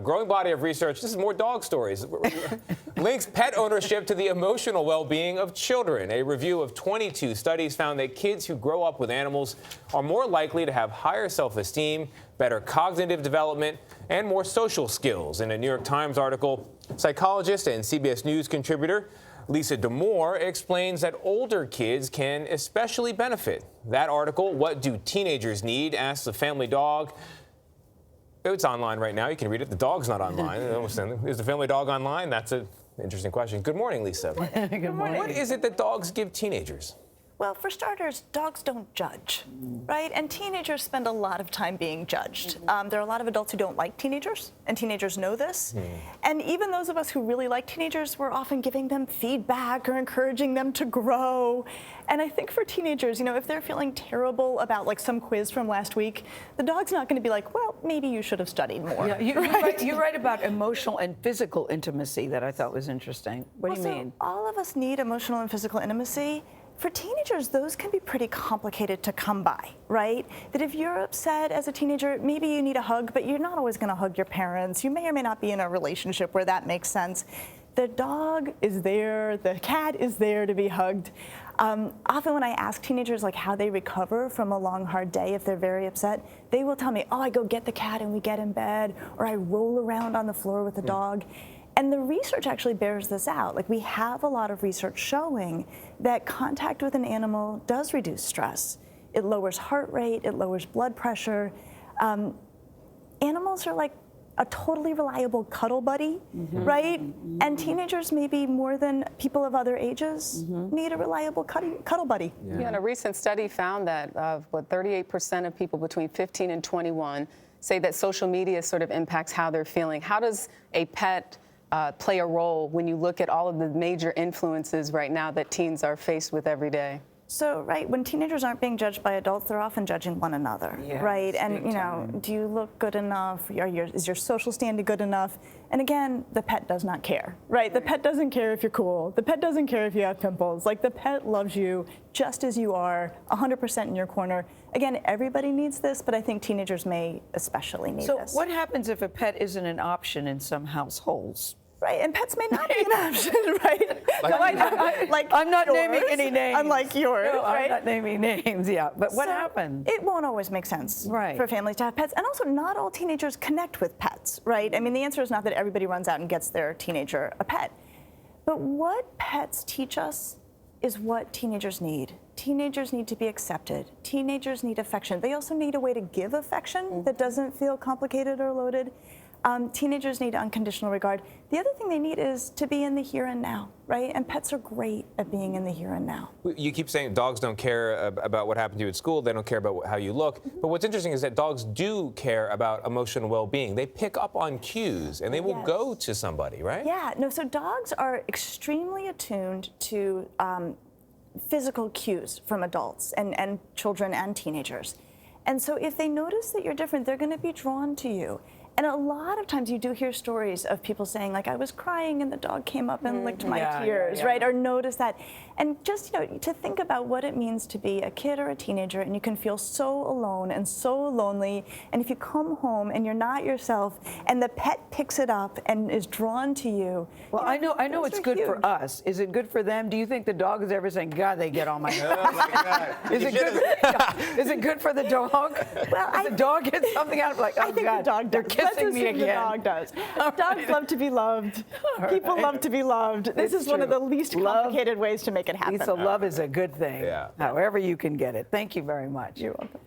Growing body of research, this is more dog stories, links pet ownership to the emotional well-being of children. A review of 22 studies found that kids who grow up with animals are more likely to have higher self-esteem, better cognitive development, and more social skills. In a New York Times article, psychologist and CBS News contributor Lisa Damour explains that older kids can especially benefit. That article, What Do Teenagers Need?, asks the family dog. It's online right now. You can read it. The dog's not online. Is the family dog online? That's an interesting question. Good morning, Lisa. Good morning. What is it that dogs give teenagers? Well, for starters, dogs don't judge, right? And teenagers spend a lot of time being judged. There are a lot of adults who don't like teenagers, and teenagers know this. And even those of us who really like teenagers, we're often giving them feedback or encouraging them to grow. And I think for teenagers, you know, if they're feeling terrible about like some quiz from last week, the dog's not going to be like, well, maybe you should have studied more. Yeah, you write about emotional and physical intimacy that I thought was interesting. What do you mean? All of us need emotional and physical intimacy. For teenagers, those can be pretty complicated to come by, right? That if you're upset as a teenager, maybe you need a hug, but you're not always going to hug your parents. You may or may not be in a relationship where that makes sense. The dog is there, the cat is there to be hugged. Often when I ask teenagers like how they recover from a long, hard day, if they're very upset, they will tell me, oh, I go get the cat and we get in bed, or I roll around on the floor with the dog. And the research actually bears this out. Like, we have a lot of research showing that contact with an animal does reduce stress. It lowers heart rate, it lowers blood pressure. Animals are like a totally reliable cuddle buddy, right? And teenagers, maybe more than people of other ages, need a reliable cuddle buddy. Yeah, and a recent study found that 38% of people between 15 and 21 say that social media sort of impacts how they're feeling. How does a pet play a role when you look at all of the major influences right now that teens are faced with every day? So, right, when teenagers aren't being judged by adults, they're often judging one another, right? And, you know, do you look good enough? Is your social standing good enough? And again, the pet does not care, right? The pet doesn't care if you're cool. The pet doesn't care if you have pimples. Like, the pet loves you just as you are, 100% in your corner. Again, everybody needs this, but I think teenagers may especially need this. So what happens if a pet isn't an option in some households? Right, and pets may not be an option, right? I'm not naming any names. Unlike yours, no, right? I'm not naming names, yeah. But what happens? It won't always make sense for families to have pets. And also, not all teenagers connect with pets, right? I mean, the answer is not that everybody runs out and gets their teenager a pet. But what pets teach us is what teenagers need. Teenagers need to be accepted. Teenagers need affection. They also need a way to give affection that doesn't feel complicated or loaded. Teenagers need unconditional regard. The other thing they need is to be in the here and now, right? And pets are great at being in the here and now. You keep saying dogs don't care about what happened to you at school. They don't care about how you look. But what's interesting is that dogs do care about emotional well-being. They pick up on cues, and they will go to somebody, right? Yeah, no, so dogs are extremely attuned to physical cues from adults and children and teenagers. And so if they notice that you're different, they're going to be drawn to you. And a lot of times you do hear stories of people saying, like, I was crying and the dog came up and licked my tears, right? Or notice that. And just, you know, to think about what it means to be a kid or a teenager, and you can feel so alone and so lonely. And if you come home and you're not yourself, and the pet picks it up and is drawn to you. Well, I know it's good for us. Is it good for them? Do you think the dog is ever saying, God, they get on my nerves? Oh my God. Is it good for the dog? Well, the dog gets something out of like, oh, I think God, the dog they're kissing me again. The dog does. Dogs love to be loved. People love to be loved. This is one of the least complicated ways to make it happen. Lisa, love is a good thing. Yeah. However you can get it. Thank you very much. You're welcome.